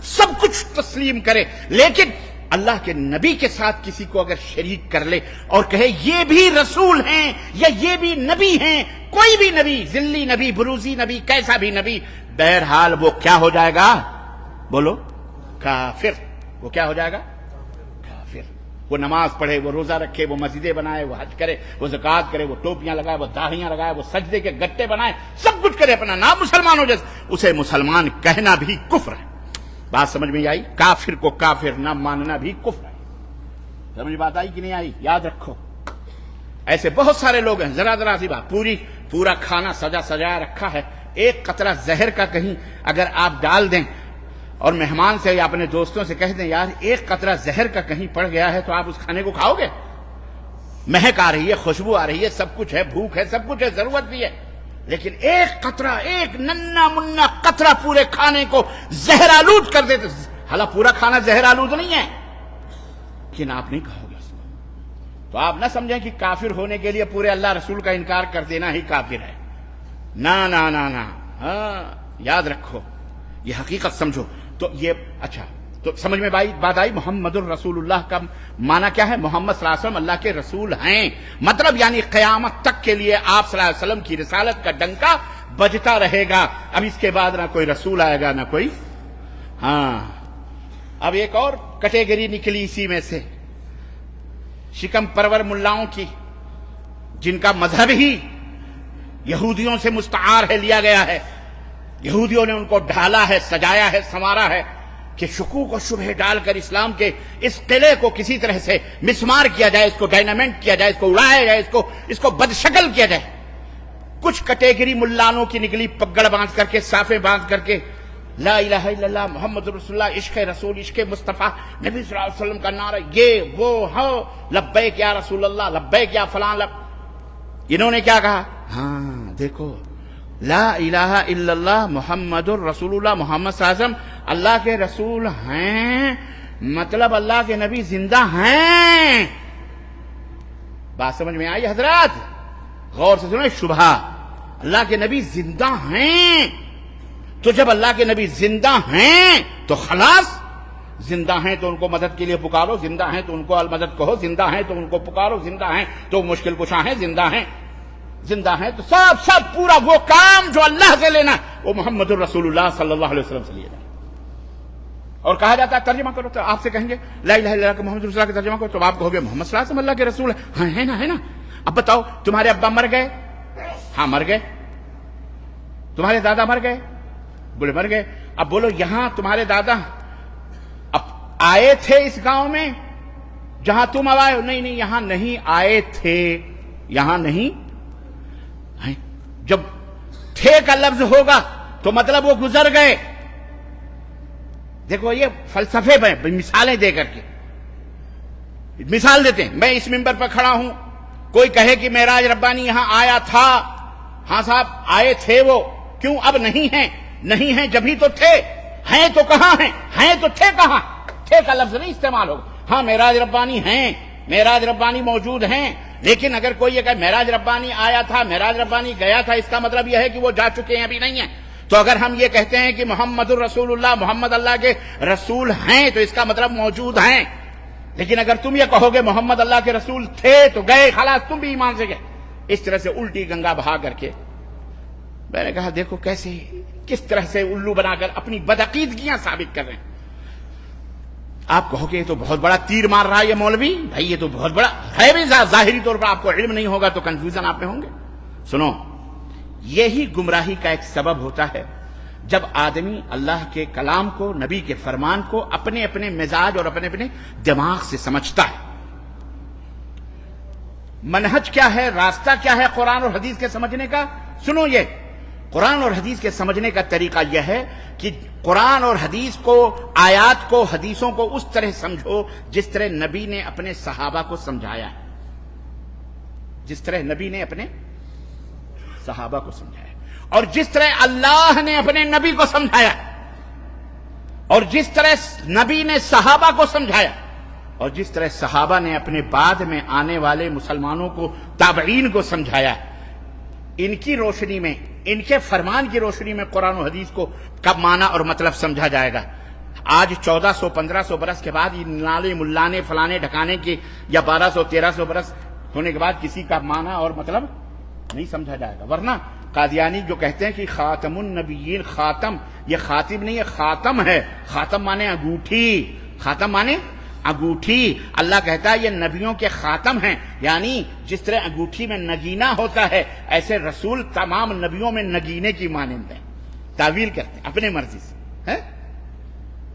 سب کچھ تسلیم کرے، لیکن اللہ کے نبی کے ساتھ کسی کو اگر شریک کر لے اور کہے یہ بھی رسول ہیں یا یہ بھی نبی ہیں، کوئی بھی نبی، ذلی نبی، بروزی نبی، کیسا بھی نبی، بہرحال وہ کیا ہو جائے گا؟ بولو کافر۔ وہ کیا ہو جائے گا؟ کافر۔ وہ نماز پڑھے، وہ روزہ رکھے، وہ مسجدیں بنائے، وہ حج کرے، وہ زکوٰۃ کرے، وہ ٹوپیاں لگائے، وہ داڑھیاں لگائے، وہ سجدے کے گٹے بنائے، سب کچھ کرے، اپنا نام مسلمان ہو جائے، اسے مسلمان کہنا بھی کفر ہے۔ بات سمجھ میں آئی؟ کافر کو کافر نہ ماننا بھی کفر ہے۔ سمجھ بات آئی کہ نہیں آئی؟ یاد رکھو، ایسے بہت سارے لوگ ہیں، ذرا سی بات، پورا کھانا سجایا رکھا ہے، ایک قطرہ زہر کا کہیں اگر آپ ڈال دیں اور مہمان سے یا اپنے دوستوں سے کہہ دیں یار ایک قطرہ زہر کا کہیں پڑ گیا ہے، تو آپ اس کھانے کو کھاؤ گے؟ مہک آ رہی ہے، خوشبو آ رہی ہے، سب کچھ ہے، بھوک ہے، سب کچھ ہے، ضرورت بھی ہے، لیکن ایک قطرہ، ایک ننا منا قطرہ پورے کھانے کو زہر آلود کر دیتے۔ حالانکہ پورا کھانا زہر آلود نہیں ہے، لیکن آپ نہیں کھاؤ گے اس کو، تو آپ نہ سمجھیں کہ کافر ہونے کے لیے پورے اللہ رسول کا انکار کر دینا ہی کافر ہے۔ نہ نہ نہ نہ، ہاں یاد رکھو، یہ حقیقت سمجھو. تو یہ اچھا تو سمجھ میں بات آئی. محمد الرسول اللہ کا معنی کیا ہے؟ محمد صلی اللہ علیہ وسلم اللہ کے رسول ہیں. مطلب یعنی قیامت تک کے لیے آپ صلی اللہ علیہ وسلم کی رسالت کا ڈنکا بجتا رہے گا. اب اس کے بعد نہ کوئی رسول آئے گا نہ کوئی. ہاں اب ایک اور کیٹیگری نکلی اسی میں سے، شکم پرور ملاؤں کی، جن کا مذہب ہی یہودیوں سے مستعار ہے، لیا گیا ہے. یہودیوں نے ان کو ڈھالا ہے، سجایا ہے، سنوارا ہے کہ شکوک و شبہ ڈال کر اسلام کے اس قلعے کو کسی طرح سے مسمار کیا جائے، اس کو ڈائنامنٹ کیا جائے، اس کو اڑایا جائے، اس کو بدشکل کیا جائے. کچھ کیٹیگری ملانوں کی نکلی، پگڑ باندھ کر کے، صافے باندھ کر کے، لا الہ الا اللہ محمد رسول اللہ، عشق رسول، عشق مصطفیٰ، نبی صلی اللہ علیہ وسلم کا نعرہ، یہ وہ ہو، لبیک یا رسول اللہ، لبیک یا فلان. انہوں نے کیا کہا؟ ہاں دیکھو، لا الہ الا اللہ محمد الرسول اللہ، محمد صلی اللہ علیہ وسلم اللہ کے رسول ہیں، مطلب اللہ کے نبی زندہ ہیں. بات سمجھ میں آئی حضرات؟ غور سے سنیں. شبہ، اللہ کے نبی زندہ ہیں. تو جب اللہ کے نبی زندہ ہیں تو خلاص، زندہ ہیں تو ان کو مدد کے لیے پکارو، زندہ ہیں تو ان کو المدد کہو، زندہ ہیں تو ان کو پکارو، زندہ ہیں تو مشکل کشا ہیں، زندہ ہیں تو سب پورا وہ کام جو اللہ سے لینا وہ محمد الرسول اللہ صلی اللہ علیہ وسلم سے لیا جائے. اور کہا جاتا ہے ترجمہ کرو، تو آپ سے کہیں گے لا الہ الا اللہ محمد رسول اللہ کا ترجمہ کرو، تو آپ کہو گے محمد صلی اللہ علیہ وسلم اللہ کے رسول ہیں. ہے نا. اب بتاؤ، تمہارے ابا مر گئے؟ ہاں مر گئے. تمہارے دادا مر گئے؟ بولے مر گئے. اب بولو یہاں تمہارے دادا اب آئے تھے اس گاؤں میں جہاں تم اب آئے ہو؟ نہیں یہاں نہیں آئے تھے، یہاں نہیں. جب تھے کا لفظ ہوگا تو مطلب وہ گزر گئے. دیکھو یہ فلسفے میں مثالیں دے کر کے مثال دیتے ہیں. میں اس منبر پر کھڑا ہوں، کوئی کہے کہ معراج ربانی یہاں آیا تھا. ہاں صاحب آئے تھے وہ، کیوں اب نہیں ہیں؟ نہیں ہیں جبھی تو تھے. ہیں تو کہاں ہیں تو تھے کہاں؟ تھے کا لفظ نہیں استعمال ہوگا. ہاں معراج ربانی ہیں، معراج ربانی موجود ہیں، لیکن اگر کوئی یہ کہے معراج ربانی آیا تھا، معراج ربانی گیا تھا، اس کا مطلب یہ ہے کہ وہ جا چکے ہیں، ابھی نہیں ہیں. تو اگر ہم یہ کہتے ہیں کہ محمد الرسول اللہ، محمد اللہ کے رسول ہیں، تو اس کا مطلب موجود ہیں. لیکن اگر تم یہ کہو گے محمد اللہ کے رسول تھے تو گئے، خلاص تم بھی ایمان سے گئے. اس طرح سے الٹی گنگا بہا کر کے میں نے کہا دیکھو کیسے، کس طرح سے الو بنا کر اپنی بدعقیدگیاں ثابت کر رہے ہیں. آپ کہو کہ یہ تو بہت بڑا تیر مار رہا ہے یہ مولوی. بھائی یہ تو بہت بڑا ہے بھی، ظاہری طور پر آپ کو علم نہیں ہوگا تو کنفیوژن آپ میں ہوں گے. سنو، یہی گمراہی کا ایک سبب ہوتا ہے جب آدمی اللہ کے کلام کو، نبی کے فرمان کو اپنے اپنے مزاج اور اپنے اپنے دماغ سے سمجھتا ہے. منہج کیا ہے، راستہ کیا ہے قرآن اور حدیث کے سمجھنے کا؟ سنو، یہ قرآن اور حدیث کے سمجھنے کا طریقہ یہ ہے کہ قرآن اور حدیث کو، آیات کو، حدیثوں کو اس طرح سمجھو جس طرح نبی نے اپنے صحابہ کو سمجھایا ہے، جس طرح نبی نے اپنے صحابہ کو سمجھایا، اور جس طرح اللہ نے اپنے نبی کو سمجھایا، اور جس طرح نبی نے صحابہ کو سمجھایا، اور جس طرح صحابہ نے اپنے بعد میں آنے والے مسلمانوں کو، تابعین کو سمجھایا. ان کی روشنی میں، ان کے فرمان کی روشنی میں قرآن و حدیث کو کب معنی اور مطلب سمجھا جائے گا. آج 1400-1500 برس کے بعد یہ نالے ملانے فلانے ڈھکانے کے، یا 1200-1300 برس ہونے کے بعد کسی کا معنی اور مطلب نہیں سمجھا جائے گا. ورنہ قادیانی جو کہتے ہیں کہ خاتم النبیین، خاتم، یہ خاتم نہیں، یہ خاتم ہے. خاتم مانے انگوٹھی، خاتم مانے انگوٹھی. اللہ کہتا ہے یہ نبیوں کے خاتم ہیں، یعنی جس طرح انگوٹھی میں نگینہ ہوتا ہے ایسے رسول تمام نبیوں میں نگینے کی مانند ہیں. تعویل کرتے ہیں اپنے مرضی سے.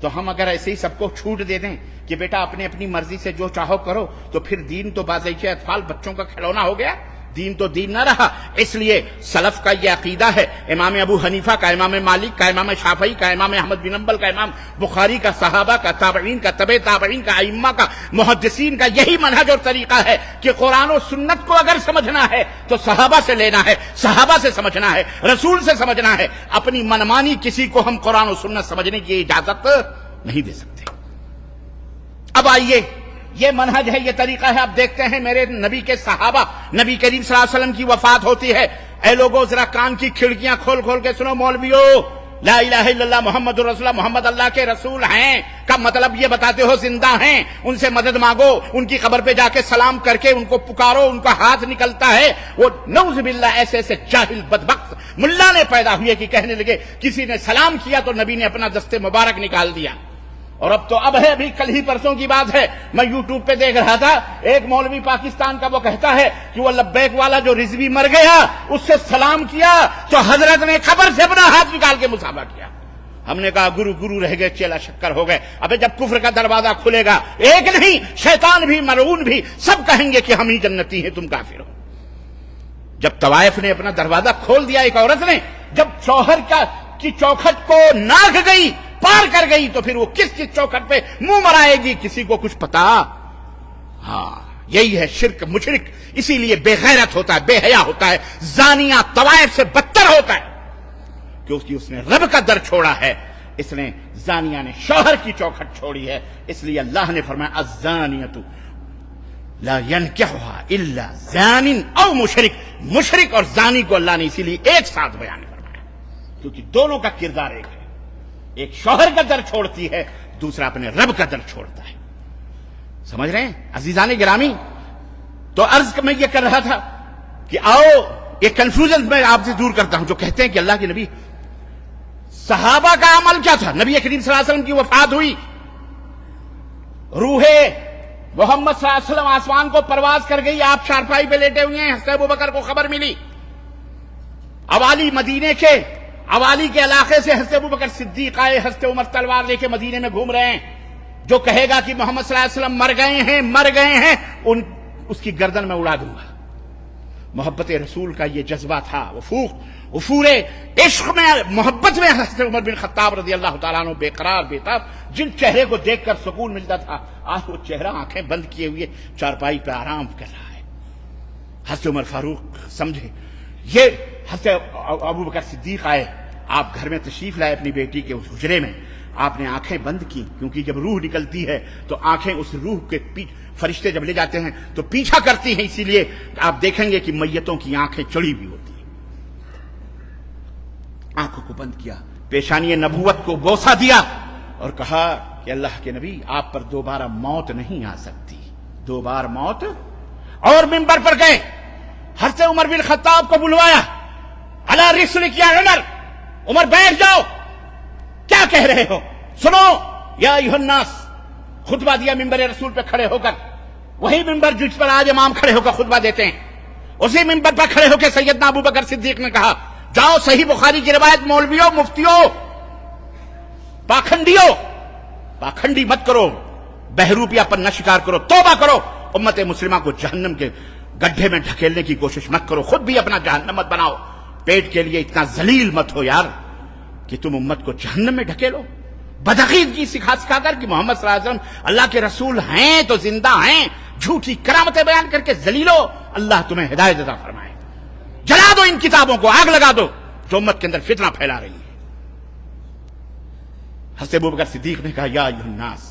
تو ہم اگر ایسے ہی سب کو چھوٹ دے دیں کہ بیٹا اپنے اپنی مرضی سے جو چاہو کرو، تو پھر دین تو بازیچے اطفال، بچوں کا کھلونا ہو گیا، دین تو دین نہ رہا. اس لیے سلف کا یہ عقیدہ ہے، امام ابو حنیفہ کا، امام مالک کا، امام شافعی کا، امام احمد بن حنبل کا، امام بخاری کا، صحابہ کا، تابعین کا، تبع تابعین کا، ائمہ کا، محدثین کا یہی منہج اور طریقہ ہے کہ قرآن و سنت کو اگر سمجھنا ہے تو صحابہ سے لینا ہے، صحابہ سے سمجھنا ہے، رسول سے سمجھنا ہے. اپنی منمانی کسی کو ہم قرآن و سنت سمجھنے کی اجازت نہیں دے سکتے. اب آئیے، یہ منہج ہے، یہ طریقہ ہے. آپ دیکھتے ہیں میرے نبی کے صحابہ، نبی کریم صلی اللہ علیہ وسلم کی وفات ہوتی ہے. اے لوگوں ذرا کان کی کھڑکیاں کھول کھول کے سنو، مولویوں لا الہ الا اللہ محمد رسول اللہ، محمد اللہ کے رسول ہیں کا مطلب یہ بتاتے ہو زندہ ہیں، ان سے مدد مانگو، ان کی قبر پہ جا کے سلام کر کے ان کو پکارو، ان کا ہاتھ نکلتا ہے، وہ نعوذ باللہ ایسے ایسے جاہل بدبخت ملا نے پیدا ہوئے کہ کہنے لگے کسی نے سلام کیا تو نبی نے اپنا دست مبارک نکال دیا۔ اور اب ہے، ابھی کل ہی پرسوں کی بات ہے، میں یوٹیوب پہ دیکھ رہا تھا، ایک مولوی پاکستان کا وہ کہتا ہے کہ وہ لبیک والا جو رضوی مر گیا اس سے سلام کیا تو حضرت نے قبر سے اپنا ہاتھ نکال کے مصافحہ کیا۔ ہم نے کہا گرو رہ گئے، چیلا شکر ہو گئے۔ ابے جب کفر کا دروازہ کھلے گا، ایک نہیں، شیطان بھی ملعون بھی سب کہیں گے کہ ہم ہی جنتی ہیں، تم کافر ہو۔ جب طوائف نے اپنا دروازہ کھول دیا، ایک عورت نے جب شوہر کی چوکھٹ کو ناگ گئی، پار کر گئی، تو پھر وہ کس چوکھٹ پہ منہ مرائے گی، کسی کو کچھ پتا؟ ہاں، یہی ہے شرک، مشرک اسی لیے بے غیرت ہوتا ہے، بے حیا ہوتا ہے، زانیہ طوائف سے بدتر ہوتا ہے، کیونکہ اس نے رب کا در چھوڑا ہے، اس نے زانیہ نے شوہر کی چوکھٹ چھوڑی ہے۔ اس لیے اللہ نے فرمایا الزانیۃ لا ینکحها الا زان او مشرک، مشرک اور زانی کو اللہ نے اسی لیے ایک ساتھ بیان فرمایا، کیونکہ دونوں کا کردار ایک ہے، ایک شوہر کا در چھوڑتی ہے، دوسرا اپنے رب کا در چھوڑتا ہے۔ سمجھ رہے ہیں عزیزان گرامی؟ تو عرض میں یہ کر رہا تھا کہ آؤ ایک کنفیوژن میں آپ سے دور کرتا ہوں، جو کہتے ہیں کہ اللہ کے نبی، صحابہ کا عمل کیا تھا؟ نبی کریم صلی اللہ علیہ وسلم کی وفات ہوئی، روح محمد صلی اللہ علیہ وسلم آسمان کو پرواز کر گئی، آپ چارپائی پہ لیٹے ہوئے ہیں، حضرت ابوبکر کو خبر ملی، عوالی مدینے کے عوالی کے علاقے سے حضرت ابوبکر صدیق آئے، حضرت عمر تلوار لے کے مدینے میں گھوم رہے ہیں، جو کہے گا کہ محمد صلی اللہ علیہ وسلم مر گئے ہیں اس کی گردن میں اڑا دوں گا۔ محبت رسول کا یہ جذبہ تھا، وفور عشق میں، محبت میں حضرت عمر بن خطاب رضی اللہ تعالیٰ عنہ بے قرار بیتاب، جن چہرے کو دیکھ کر سکون ملتا تھا، آج وہ چہرہ آنکھیں بند کیے ہوئے چارپائی پہ آرام کر رہا ہے۔ حضرت عمر فاروق سمجھے، یہ حضرت ابوبکر صدیق آئے، آپ گھر میں تشریف لائے اپنی بیٹی کے اس حجرے میں، آپ نے آنکھیں بند کی، کیونکہ جب روح نکلتی ہے تو آنکھیں اس روح کے فرشتے جب لے جاتے ہیں تو پیچھا کرتی ہیں، اسی لیے آپ دیکھیں گے کہ میتوں کی آنکھیں چڑی ہوئی ہوتی ہیں۔ آنکھوں کو بند کیا، پیشانی نبوت کو بوسہ دیا اور کہا کہ اللہ کے نبی، آپ پر دوبارہ موت نہیں آ سکتی، دو بار موت۔ اور منبر پر گئے، حضرت عمر بن خطاب کو بلوایا، علی رسلک یا عمر بیٹھ جاؤ، کیا کہہ رہے ہو، سنو یا ایھا الناس، خطبہ دیا ممبر رسول پہ کھڑے ہو کر، وہی ممبر جس پر آج امام کھڑے ہو کر خطبہ دیتے ہیں، اسی ممبر پر کھڑے ہو کے سیدنا ابوبکر صدیق نے کہا، جاؤ صحیح بخاری کی روایت، مولویوں، مفتیوں، پاکھنڈی مت کرو، بہروپیہ پر نہ شکار کرو، توبہ کرو، امت مسلمہ کو جہنم کے گڈھے میں ڈھکیلنے کی کوشش مت کرو، خود بھی اپنا جہنم مت بناؤ، پیٹ کے لیے اتنا ذلیل مت ہو یار کہ تم امت کو جہنم میں ڈھکیلو۔ بدعقیدگی سکھا کر کہ محمد صلی اللہ علیہ وسلم اللہ کے رسول ہیں تو زندہ ہیں، جھوٹی کرامتیں بیان کر کے ذلیلو، اللہ تمہیں ہدایت عطا فرمائے۔ جلا دو ان کتابوں کو، آگ لگا دو جو امت کے اندر فتنہ پھیلا رہی ہے۔ حضرت ابوبکر صدیق نے کہا، یا ایھا الناس،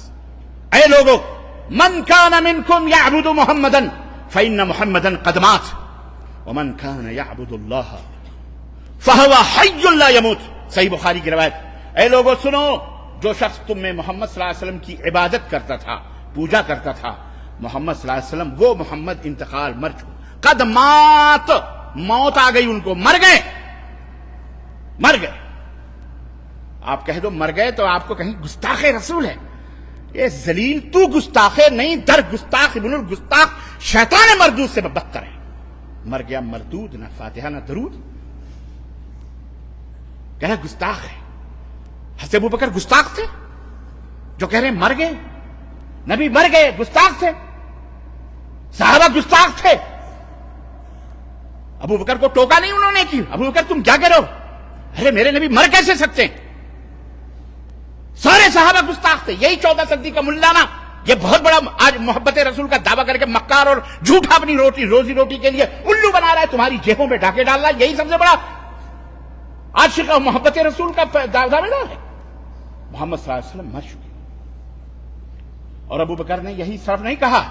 اے لوگو، من کان منکم یعبد محمدا فإن محمدا قد مات ومن کان یعبد اللہ فہو حی لا یموت، صحیح بخاری کی روایت۔ اے لوگو سنو، جو شخص تم میں محمد صلی اللہ علیہ وسلم کی عبادت کرتا تھا، پوجا کرتا تھا، محمد صلی اللہ علیہ وسلم، وہ محمد انتقال مر چکے، قد مات، موت آ گئی ان کو، مر گئے۔ آپ کہہ دو مر گئے تو آپ کو کہیں گستاخ رسول ہے، یہ ذلیل، تو گستاخ نہیں، در گستاخ ابن الگستاخ شیطان مردود سے بدتر ہے۔ مر گیا مردود، نہ فاتحہ نہ درود، کہہ رہا گستاخ ہے۔ حضرت ابوبکر گستاخ تھے جو کہہ رہے ہیں مر گئے، نبی مر گئے، گستاخ تھے، صحابہ گستاخ تھے۔ ابوبکر کو ٹوکا نہیں انہوں نے کی، ابوبکر تم کیا کہہ رہے ہو، ارے میرے نبی مر کیسے سکتے ہیں؟ سارے صحابہ گستاخ تھے۔ یہی 14 صدی کا ملانا یہ بہت بڑا آج محبت رسول کا دعویٰ کر کے مکار اور جھوٹا اپنی روزی روٹی کے لیے الو بنا رہا ہے، تمہاری جیبوں میں ڈاکے ڈال رہا ہے، یہی سب سے بڑا عاشق محبت رسول کا دعویٰ ہے۔ محمد صلی اللہ علیہ وسلم مر چکے، اور ابوبکر نے یہی صرف نہیں کہا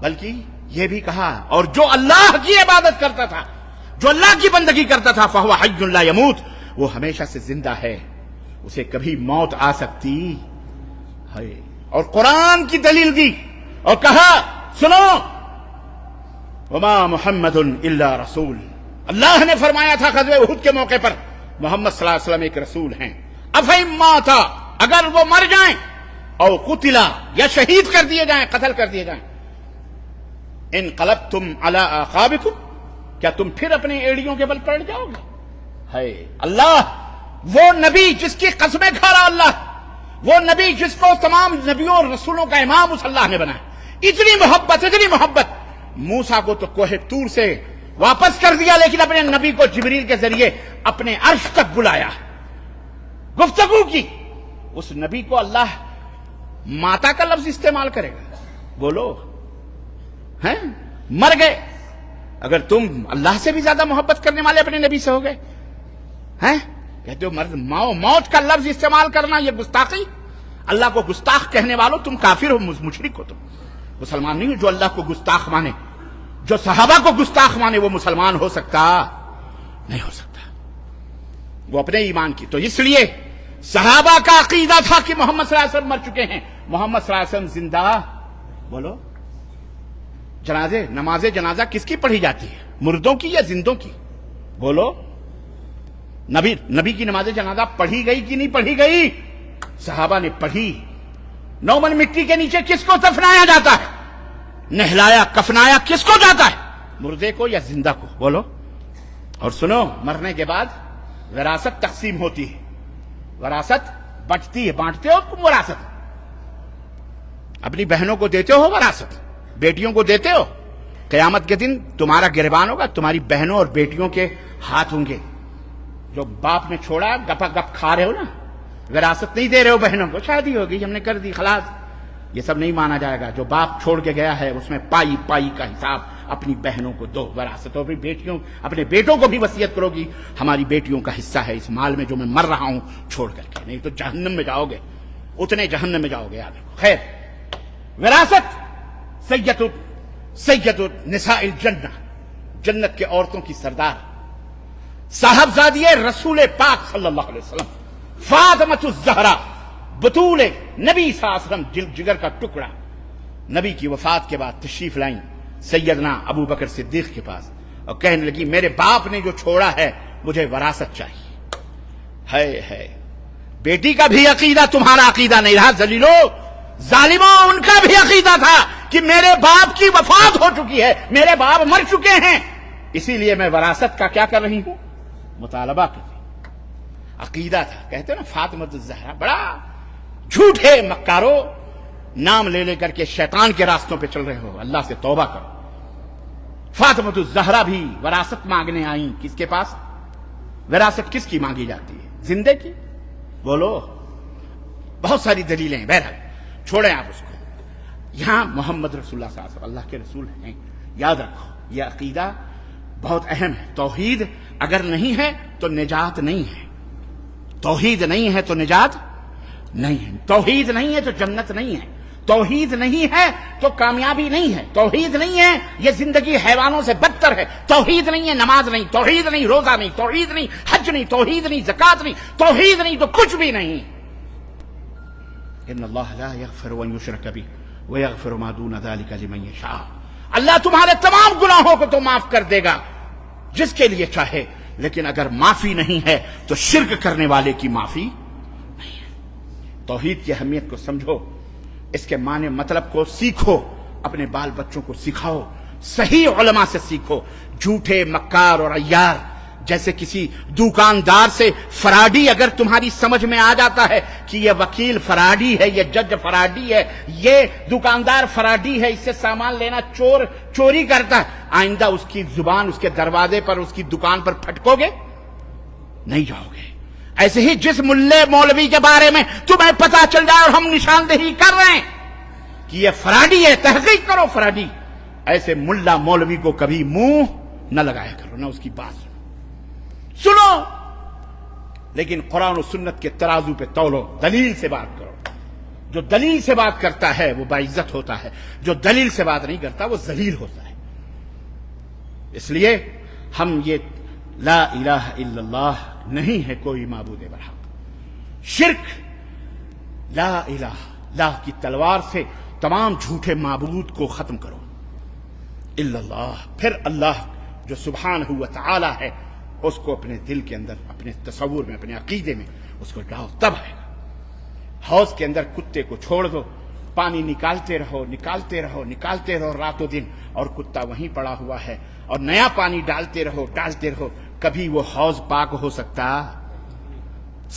بلکہ یہ بھی کہا، اور جو اللہ کی عبادت کرتا تھا، جو اللہ کی بندگی کرتا تھا، فہو حی لا یموت، وہ ہمیشہ سے زندہ ہے، اسے کبھی موت آ سکتی ہے. اور قرآن کی دلیل دی اور کہا سنو وما محمد الا رسول. اللہ نے فرمایا تھا غزوہ احد کے موقع پر محمد صلی اللہ علیہ وسلم ایک رسول ہیں. افئن مات، اگر وہ مر جائیں، او قتلا یا شہید کر دیے جائیں، قتل کر دیے جائیں، انقلبتم علی اعقابکم، کیا تم پھر اپنے ایڑیوں کے بل پلٹ جاؤ گے؟ ہے اللہ وہ نبی جس کی قسمیں کھا رہا اللہ، وہ نبی جس کو تمام نبیوں اور رسولوں کا امام اس اللہ نے بنایا. اتنی محبت موسیٰ کو تو کوہ طور سے واپس کر دیا، لیکن اپنے نبی کو جبریل کے ذریعے اپنے عرش تک بلایا، گفتگو کی. اس نبی کو اللہ ماتا کا لفظ استعمال کرے گا؟ بولو ہیں؟ مر گئے. اگر تم اللہ سے بھی زیادہ محبت کرنے والے اپنے نبی سے ہو گئے ہیں، کہتے ہو مرد موت کا لفظ استعمال کرنا یہ گستاخی. اللہ کو گستاخ کہنے والوں تم کافر ہو، مشرک ہو، تم مسلمان نہیں ہو. جو اللہ کو گستاخ مانے، جو صحابہ کو گستاخ مانے، وہ مسلمان ہو سکتا نہیں ہو سکتا. وہ اپنے ایمان کی. تو اس لیے صحابہ کا عقیدہ تھا کہ محمد صلی اللہ علیہ وسلم مر چکے ہیں، محمد صلی اللہ علیہ وسلم زندہ. بولو نماز جنازہ کس کی پڑھی جاتی ہے، مردوں کی یا زندوں کی؟ بولو نبی کی نماز جنازہ پڑھی گئی کہ نہیں پڑھی گئی؟ صحابہ نے پڑھی. نومن مٹی کے نیچے کس کو دفنایا جاتا ہے؟ نہلایا کفنایا کس کو جاتا ہے؟ مردے کو یا زندہ کو؟ بولو. اور سنو، مرنے کے بعد وراثت تقسیم ہوتی ہے، وراثت بچتی ہے. بانٹتے ہو تم وراثت؟ اپنی بہنوں کو دیتے ہو وراثت؟ بیٹیوں کو دیتے ہو؟ قیامت کے دن تمہارا گریبان ہوگا، تمہاری بہنوں اور بیٹیوں کے ہاتھ ہوں گے. جو باپ نے چھوڑا گپا گپ کھا رہے ہو نا، وراثت نہیں دے رہے ہو بہنوں کو. شادی ہو گئی، ہم نے کر دی، خلاص. یہ سب نہیں مانا جائے گا. جو باپ چھوڑ کے گیا ہے اس میں پائی پائی کا حساب اپنی بہنوں کو دو وراثت. اور بیٹیوں اپنے بیٹوں کو بھی وصیت کرو گی ہماری بیٹیوں کا حصہ ہے اس مال میں جو میں مر رہا ہوں چھوڑ کر کے، نہیں تو جہنم میں جاؤ گے، اتنے جہنم میں جاؤ گے. یاد رکھو. خیر، وراثت سید نساء الجنہ، جنت کے عورتوں کی سردار، صاحبزادی رسول پاک صلی اللہ علیہ وسلم، فاطمۃ الزہرا، بطول نبی صلی اللہ علیہ وسلم، جگر کا ٹکڑا. نبی کی وفات کے بعد تشریف لائیں سیدنا ابو بکر صدیق کے پاس اور کہنے لگی میرے باپ نے جو چھوڑا ہے مجھے وراثت چاہیے. ہے بیٹی کا بھی عقیدہ تمہارا عقیدہ نہیں رہا ذلیلو ظالموں. ان کا بھی عقیدہ تھا کہ میرے باپ کی وفات ہو چکی ہے، میرے باپ مر چکے ہیں، اسی لیے میں وراثت کا کیا کر رہی ہوں؟ مطالبہ کر رہی ہوں. عقیدہ تھا. کہتے ہیں نا فاطمۃ الزہرا. بڑا جھوٹے مکارو، نام لے لے کر کے شیطان کے راستوں پہ چل رہے ہو، اللہ سے توبہ کرو. فاطمۃ الزہرا بھی وراثت مانگنے آئیں. کس کے پاس؟ وراثت کس کی مانگی جاتی ہے؟ زندے کی؟ بولو. بہت ساری دلیلیں، بہرحال چھوڑیں آپ اس کو. یہاں محمد رسول اللہ صلی اللہ علیہ وسلم اللہ کے رسول ہیں. یاد رکھو یہ عقیدہ بہت اہم ہے. توحید اگر نہیں ہے تو نجات نہیں ہے. توحید نہیں ہے تو نجات نہیں ہے. توحید نہیں ہے تو جنت نہیں ہے. توحید نہیں ہے تو کامیابی نہیں ہے. توحید نہیں ہے یہ زندگی حیوانوں سے بدتر ہے. توحید نہیں ہے نماز نہیں، توحید نہیں روزہ نہیں، توحید نہیں حج نہیں، توحید نہیں زکات نہیں، توحید نہیں تو کچھ بھی نہیں. ان اللہ لا یغفر ان یشرک بہ ویغفر ما دون ذلک لمن یشاء. اللہ تمہارے تمام گناہوں کو تو معاف کر دے گا جس کے لیے چاہے، لیکن اگر معافی نہیں ہے تو شرک کرنے والے کی معافی نہیں ہے. توحید کی اہمیت کو سمجھو، اس کے معنی مطلب کو سیکھو، اپنے بال بچوں کو سکھاؤ، صحیح علماء سے سیکھو. جھوٹے مکار اور عیار جیسے کسی دکاندار سے فراڈی اگر تمہاری سمجھ میں آ جاتا ہے کہ یہ وکیل فراڈی ہے، یہ جج فراڈی ہے، یہ دکاندار فراڈی ہے، اس سے سامان لینا چوری کرتا ہے، آئندہ اس کی زبان اس کے دروازے پر اس کی دکان پر پھٹکو گے نہیں جاؤ گے. ایسے ہی جس ملے مولوی کے بارے میں تمہیں پتا چل جائے اور ہم نشاندہی کر رہے ہیں کہ یہ فراڈی ہے، تحقیق کرو فراڈی، ایسے ملا مولوی کو کبھی منہ نہ لگایا کرو، نہ اس کی بات سنو. لیکن قرآن و سنت کے ترازو پہ تولو، دلیل سے بات کرو. جو دلیل سے بات کرتا ہے وہ باعزت ہوتا ہے، جو دلیل سے بات نہیں کرتا وہ ذلیل ہوتا ہے. اس لیے ہم یہ لا الہ الا اللہ نہیں ہے کوئی معبود برحق، شرک لا الہ، لا کی تلوار سے تمام جھوٹے معبود کو ختم کرو، الا اللہ، پھر اللہ جو سبحانہ و تعالی ہے اس کو اپنے دل کے اندر، اپنے تصور میں، اپنے عقیدے میں اس کو ڈاؤ، تب ہے۔ حوض کے اندر کتے کو چھوڑ دو، پانی نکالتے رہو نکالتے رہو نکالتے رہو رات و دن، اور کتا وہیں پڑا ہوا ہے، اور نیا پانی ڈالتے رہو ڈالتے رہو، کبھی وہ حوض پاک ہو سکتا؟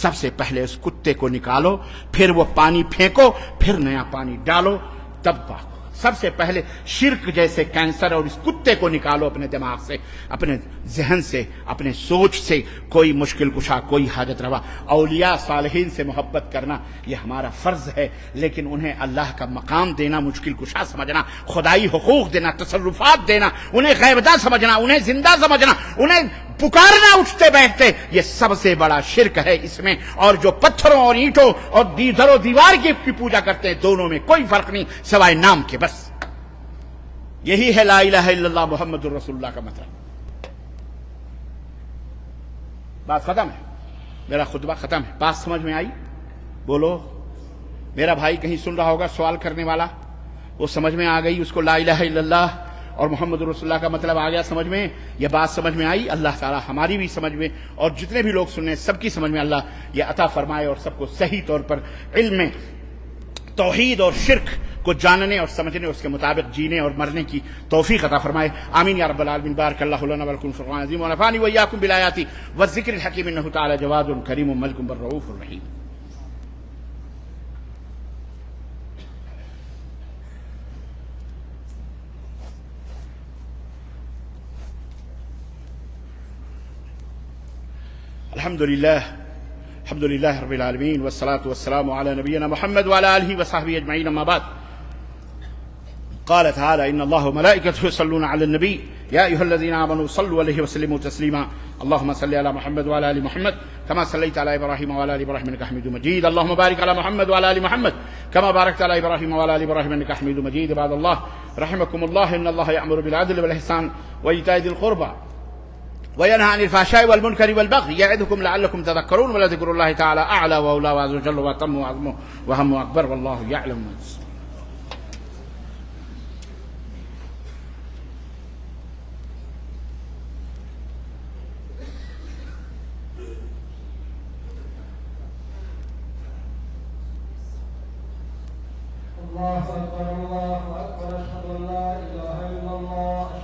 سب سے پہلے اس کتے کو نکالو، پھر وہ پانی پھینکو، پھر نیا پانی ڈالو، تب پاک ہو۔ سب سے پہلے شرک جیسے کینسر اور اس کتے کو نکالو اپنے دماغ سے، اپنے ذہن سے، اپنے سوچ سے۔ کوئی مشکل کشا، کوئی حاجت روا، اولیاء صالحین سے محبت کرنا یہ ہمارا فرض ہے، لیکن انہیں اللہ کا مقام دینا، مشکل کشا سمجھنا، خدائی حقوق دینا، تصرفات دینا، انہیں غیبدہ سمجھنا، انہیں زندہ سمجھنا، انہیں پکارنا اٹھتے بیٹھتے، یہ سب سے بڑا شرک ہے اس میں۔ اور جو پتھروں اور اینٹوں اور در و دیوار کی پوجا کرتے ہیں، دونوں میں کوئی فرق نہیں سوائے نام کے، بس یہی ہے لا الہ الا اللہ محمد الرسول اللہ کا مطلب۔ بات ختم ہے، میرا خطبہ ختم ہے، بات سمجھ میں آئی؟ بولو، میرا بھائی کہیں سن رہا ہوگا سوال کرنے والا، وہ سمجھ میں آ گئی اس کو لا الہ الا اللہ اور محمد رسول اللہ کا مطلب آ گیا سمجھ میں؟ یہ بات سمجھ میں آئی؟ اللہ تعالی ہماری بھی سمجھ میں اور جتنے بھی لوگ سن رہے ہیں سب کی سمجھ میں اللہ یہ عطا فرمائے، اور سب کو صحیح طور پر علم میں توحید اور شرک کو جاننے اور سمجھنے، اس کے مطابق جینے اور مرنے کی توفیق عطا فرمائے، آمین یا رب العالمین۔ بارک اللہ لنا ولکم فی القرآن العظیم ونفعنی وإیاکم بالآیات والذکر الحکیم، انہ تعالی جواد کریم ملک بالرؤوف الرحیم۔ الحمد لله رب العالمين والصلاة والسلام على نبينا محمد وعلى آله وصحبه أجمعين، أما بعد، قال تعالى إن الله وملائكته يصلون على النبي يا أيها الذين آمنوا صلوا عليه وسلموا تسليما، اللهم صل على محمد وعلى آل محمد كما صليت على إبراهيم وعلى آل إبراهيم إنك حميد مجيد، اللهم بارك على محمد وعلى آل محمد كما باركت على إبراهيم وعلى آل إبراهيم إنك حميد مجيد۔ عباد الله رحمكم الله، إن الله يأمر بالعدل والإحسان وإيتاء ذي القربى وينهى عن الفحشاء والمنكر والبغي يعظكم لعلكم تذكرون، ولذكر الله تعالى أعلى وأولى وعز وجل وأتم وأعظم وهم أكبر، والله يعلم ما تصنعون۔ الله أكبر